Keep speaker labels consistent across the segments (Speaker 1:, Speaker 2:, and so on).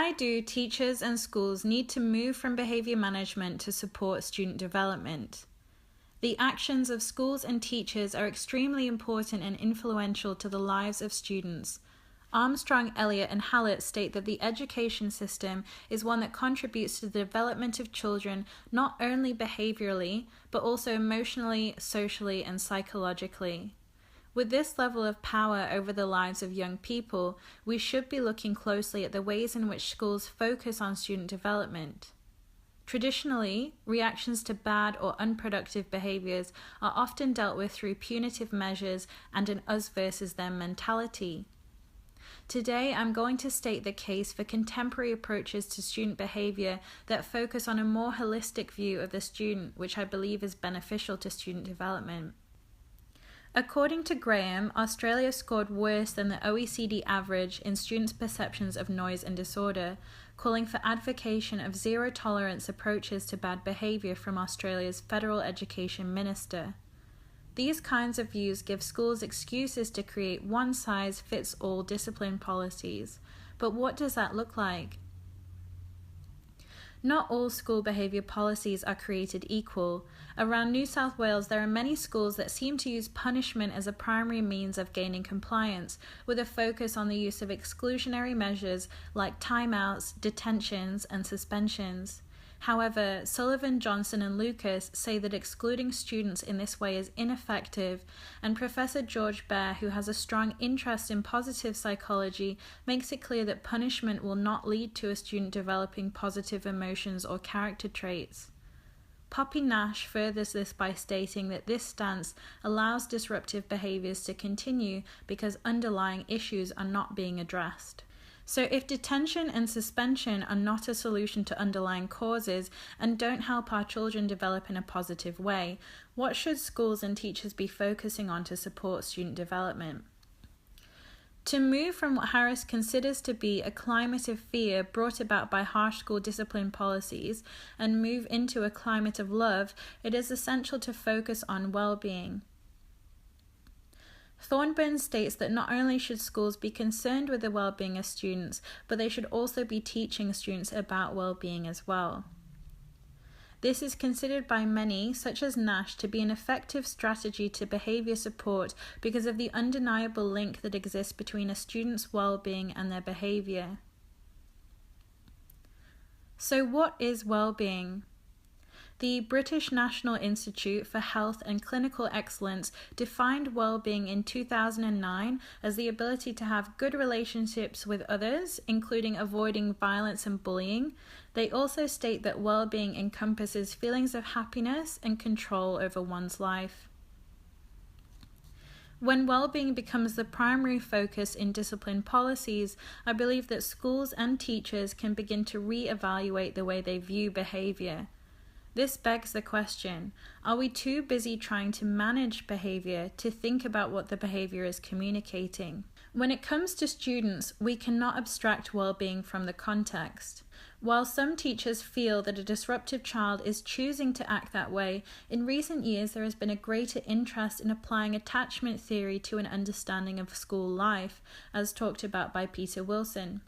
Speaker 1: Why do teachers and schools need to move from behaviour management to support student development? The actions of schools and teachers are extremely important and influential to the lives of students. Armstrong, Elliott, and Hallett state that the education system is one that contributes to the development of children not only behaviourally, but also emotionally, socially, and psychologically. With this level of power over the lives of young people, we should be looking closely at the ways in which schools focus on student development. Traditionally, reactions to bad or unproductive behaviours are often dealt with through punitive measures and an us versus them mentality. Today, I'm going to state the case for contemporary approaches to student behaviour that focus on a more holistic view of the student, which I believe is beneficial to student development. According to Graham, Australia scored worse than the OECD average in students' perceptions of noise and disorder, calling for advocacy of zero-tolerance approaches to bad behaviour from Australia's Federal Education Minister. These kinds of views give schools excuses to create one-size-fits-all discipline policies. But what does that look like? Not all school behaviour policies are created equal. Around New South Wales, there are many schools that seem to use punishment as a primary means of gaining compliance, with a focus on the use of exclusionary measures like timeouts, detentions, and suspensions. However, Sullivan, Johnson, and Lucas say that excluding students in this way is ineffective, and Professor George Baer, who has a strong interest in positive psychology, makes it clear that punishment will not lead to a student developing positive emotions or character traits. Poppy Nash furthers this by stating that this stance allows disruptive behaviours to continue because underlying issues are not being addressed. So if detention and suspension are not a solution to underlying causes and don't help our children develop in a positive way, what should schools and teachers be focusing on to support student development? To move from what Harris considers to be a climate of fear brought about by harsh school discipline policies and move into a climate of love, it is essential to focus on well-being. Thornburn states that not only should schools be concerned with the well-being of students, but they should also be teaching students about well-being as well. This is considered by many, such as Nash, to be an effective strategy to behaviour support because of the undeniable link that exists between a student's well-being and their behaviour. So what is well-being? The British National Institute for Health and Clinical Excellence defined well-being in 2009 as the ability to have good relationships with others, including avoiding violence and bullying. They also state that well-being encompasses feelings of happiness and control over one's life. When well-being becomes the primary focus in discipline policies, I believe that schools and teachers can begin to re-evaluate the way they view behaviour. This begs the question, are we too busy trying to manage behaviour to think about what the behaviour is communicating? When it comes to students, we cannot abstract well-being from the context. While some teachers feel that a disruptive child is choosing to act that way, in recent years there has been a greater interest in applying attachment theory to an understanding of school life, as talked about by Peter Wilson.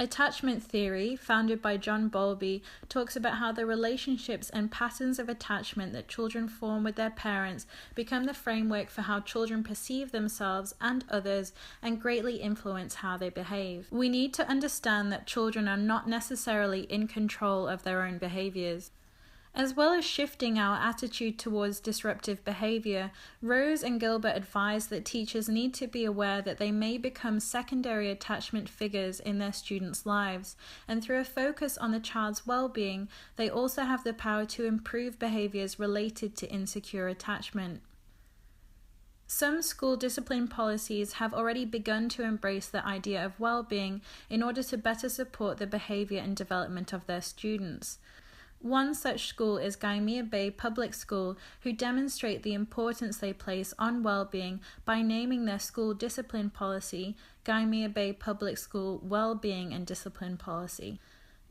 Speaker 1: Attachment theory, founded by John Bowlby, talks about how the relationships and patterns of attachment that children form with their parents become the framework for how children perceive themselves and others and greatly influence how they behave. We need to understand that children are not necessarily in control of their own behaviors. As well as shifting our attitude towards disruptive behaviour, Rose and Gilbert advise that teachers need to be aware that they may become secondary attachment figures in their students' lives, and through a focus on the child's well-being, they also have the power to improve behaviours related to insecure attachment. Some school discipline policies have already begun to embrace the idea of well-being in order to better support the behaviour and development of their students. One such school is Gymea Bay Public School, who demonstrate the importance they place on well-being by naming their school discipline policy Gymea Bay Public School Well-Being and Discipline Policy.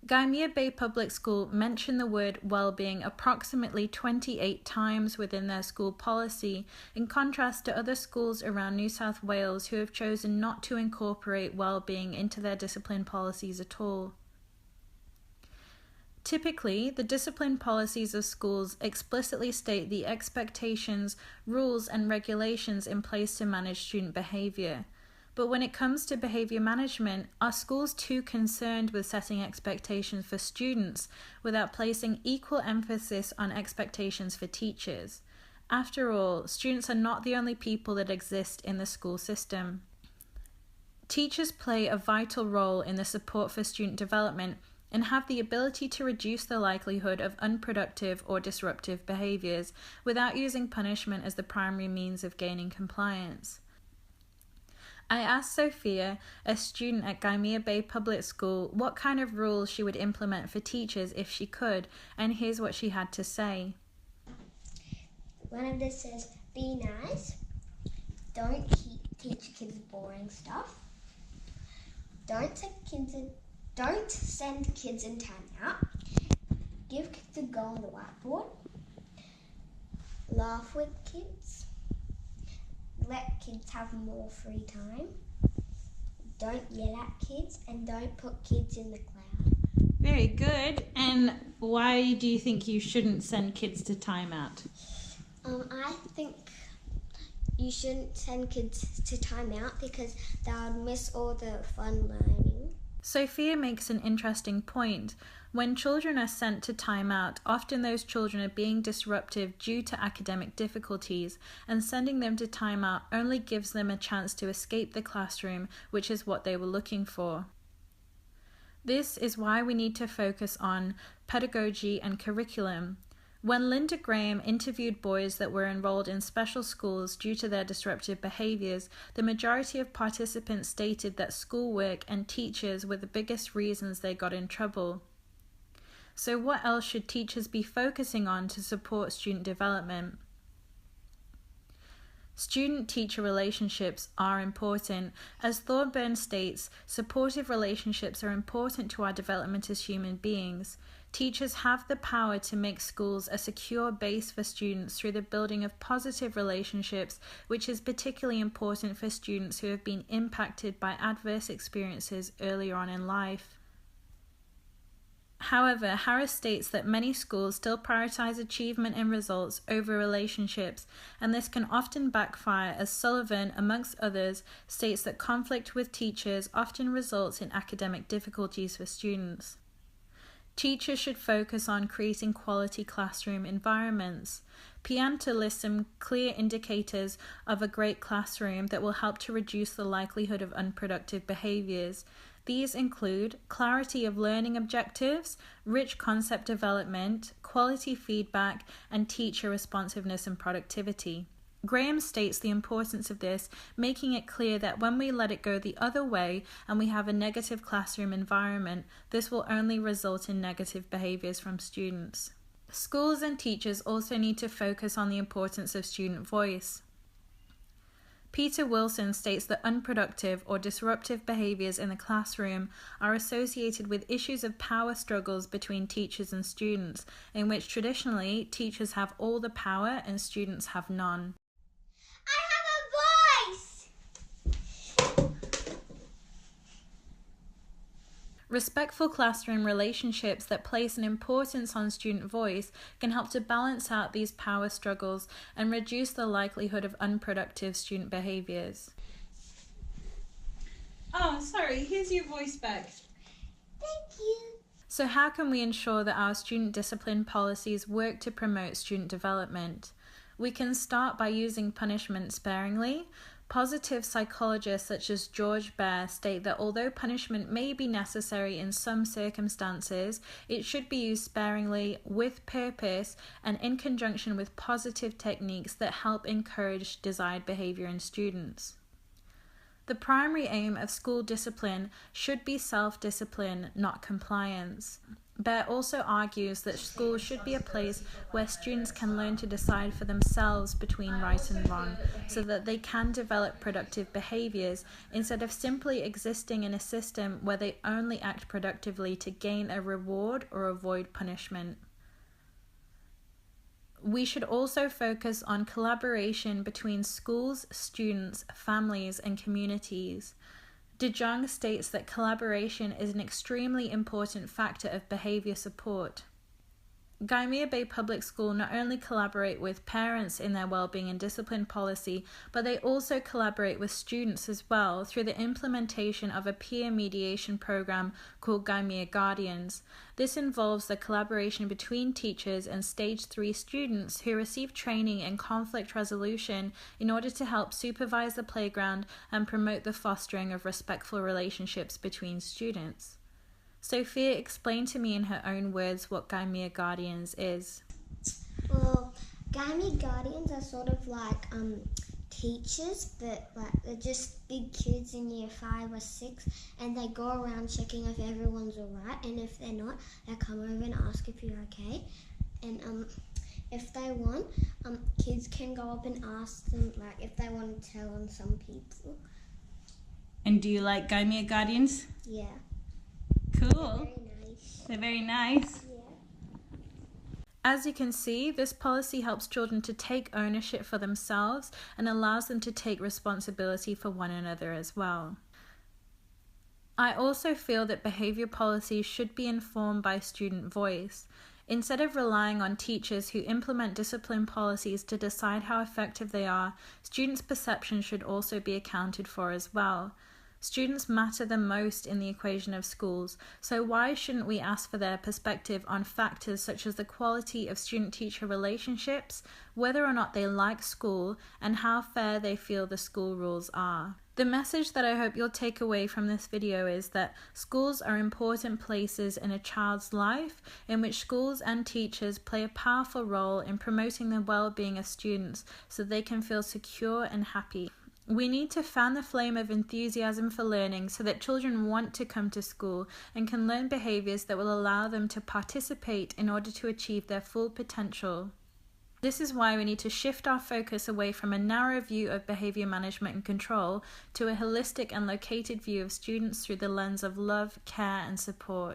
Speaker 1: Gymea Bay Public School mentioned the word well-being approximately 28 times within their school policy, in contrast to other schools around New South Wales who have chosen not to incorporate well-being into their discipline policies at all. Typically, the discipline policies of schools explicitly state the expectations, rules, and regulations in place to manage student behaviour. But when it comes to behaviour management, are schools too concerned with setting expectations for students without placing equal emphasis on expectations for teachers? After all, students are not the only people that exist in the school system. Teachers play a vital role in the support for student development and have the ability to reduce the likelihood of unproductive or disruptive behaviours without using punishment as the primary means of gaining compliance. I asked Sofia, a student at Gymea Bay Public School, what kind of rules she would implement for teachers if she could, and here's what she had to say.
Speaker 2: One of this says, be nice, don't teach kids boring stuff, don't send kids in timeout, give kids a go on the whiteboard, laugh with kids, let kids have more free time, don't yell at kids, and don't put kids in the cloud.
Speaker 1: Very good. And why do you think you shouldn't send kids to timeout?
Speaker 2: I think you shouldn't send kids to timeout because they would miss all the fun learning.
Speaker 1: Sofia makes an interesting point. When children are sent to timeout, often those children are being disruptive due to academic difficulties, and sending them to timeout only gives them a chance to escape the classroom, which is what they were looking for. This is why we need to focus on pedagogy and curriculum. When Linda Graham interviewed boys that were enrolled in special schools due to their disruptive behaviours, the majority of participants stated that schoolwork and teachers were the biggest reasons they got in trouble. So what else should teachers be focusing on to support student development? Student-teacher relationships are important. As Thorburn states, supportive relationships are important to our development as human beings. Teachers have the power to make schools a secure base for students through the building of positive relationships, which is particularly important for students who have been impacted by adverse experiences earlier on in life. However, Harris states that many schools still prioritize achievement and results over relationships, and this can often backfire, as Sullivan, amongst others, states that conflict with teachers often results in academic difficulties for students. Teachers should focus on creating quality classroom environments. Pianta lists some clear indicators of a great classroom that will help to reduce the likelihood of unproductive behaviours. These include clarity of learning objectives, rich concept development, quality feedback, and teacher responsiveness and productivity. Graham states the importance of this, making it clear that when we let it go the other way and we have a negative classroom environment, this will only result in negative behaviours from students. Schools and teachers also need to focus on the importance of student voice. Peter Wilson states that unproductive or disruptive behaviours in the classroom are associated with issues of power struggles between teachers and students, in which traditionally teachers have all the power and students have none.
Speaker 2: I have a voice!
Speaker 1: Respectful classroom relationships that place an importance on student voice can help to balance out these power struggles and reduce the likelihood of unproductive student behaviours. Oh, sorry, here's your voice back.
Speaker 2: Thank you.
Speaker 1: So how can we ensure that our student discipline policies work to promote student development? We can start by using punishment sparingly. Positive psychologists such as George Baer state that although punishment may be necessary in some circumstances, it should be used sparingly, with purpose, and in conjunction with positive techniques that help encourage desired behaviour in students. The primary aim of school discipline should be self-discipline, not compliance. Bear also argues that schools should be a place where students can learn to decide for themselves between right and wrong, so that they can develop productive behaviours instead of simply existing in a system where they only act productively to gain a reward or avoid punishment. We should also focus on collaboration between schools, students, families, and communities. De Jong states that collaboration is an extremely important factor of behaviour support. Gymea Bay Public School not only collaborate with parents in their wellbeing and discipline policy, but they also collaborate with students as well through the implementation of a peer mediation program called Gymea Guardians. This involves the collaboration between teachers and Stage 3 students who receive training in conflict resolution in order to help supervise the playground and promote the fostering of respectful relationships between students. Sofia explained to me in her own words what Gymea Guardians is.
Speaker 2: Well, Gymea Guardians are sort of like teachers, but they're just big kids in year 5 or 6, and they go around checking if everyone's alright, and if they're not, they come over and ask if you're okay. And if they want, kids can go up and ask them, like, if they want to tell on some people.
Speaker 1: And do you like Gymea Guardians?
Speaker 2: Yeah.
Speaker 1: Cool.
Speaker 2: Very nice.
Speaker 1: They're very nice.
Speaker 2: Yeah.
Speaker 1: As you can see, this policy helps children to take ownership for themselves and allows them to take responsibility for one another as well. I also feel that behaviour policies should be informed by student voice. Instead of relying on teachers who implement discipline policies to decide how effective they are, students' perception should also be accounted for as well. Students matter the most in the equation of schools, so why shouldn't we ask for their perspective on factors such as the quality of student-teacher relationships, whether or not they like school, and how fair they feel the school rules are? The message that I hope you'll take away from this video is that schools are important places in a child's life in which schools and teachers play a powerful role in promoting the well-being of students so they can feel secure and happy. We need to fan the flame of enthusiasm for learning so that children want to come to school and can learn behaviours that will allow them to participate in order to achieve their full potential. This is why we need to shift our focus away from a narrow view of behaviour management and control to a holistic and located view of students through the lens of love, care and support.